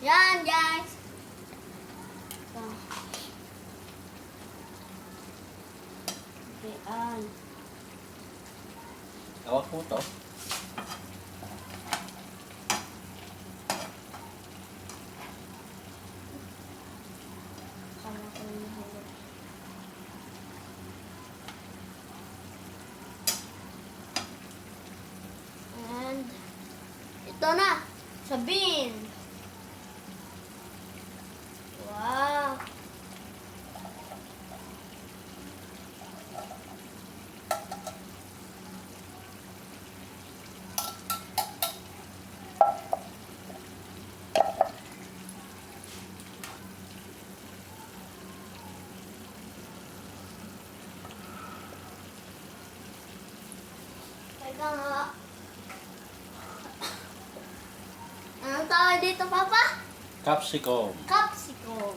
Yan, guys. Ito. Yan. Tawag po to. Kala ko yung mahalo. And ito na. Sabin. Wow. Teka nga. Anong tawag dito, Papa? Capsicum. Capsicum.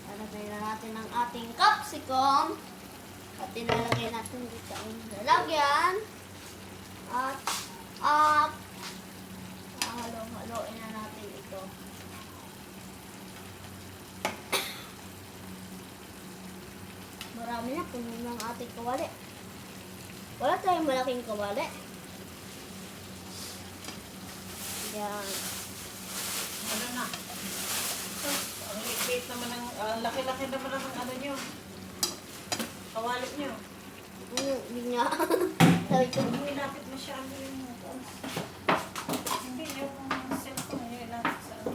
Lalagay na natin ang ating capsicum. At nilalagay natin dito ang lalagyan. At halo-haloin na natin ito. Marami na, puno ng ating kawali. Wala tayong malaking kawali. Yan. Ano na? Ang liit naman ng, laki-laki naman ng ano nyo. Kawalit nyo. Hindi nga. Sabi ko, Hindi lapit masyado yung hindi yung cellphone nyo lapit sa ano.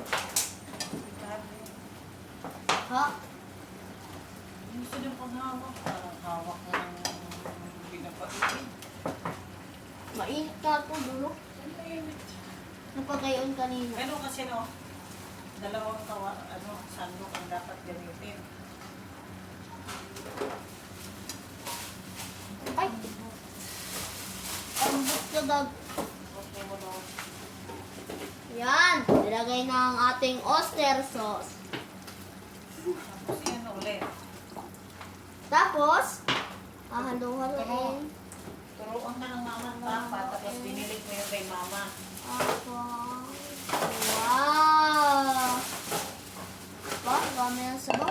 ha? Yung sila pang hawak. Parang hawak mo ng pinapaitin. Mainit ka po, dulo. Ang mainit. Napagayon kanina. Ano kasi no? Dalawang sandok ang dapat gamitin. Ay! Ang ka dag. Okay mo no? Yan! Nilagay na ang ating oyster sauce. Tapos yan ulit. Tapos, hahalo-haloin. Turuan ka ng mama at papa, tapos binilig mo yung kay mama. Tapos, wow! Ba, dami ng sabaw.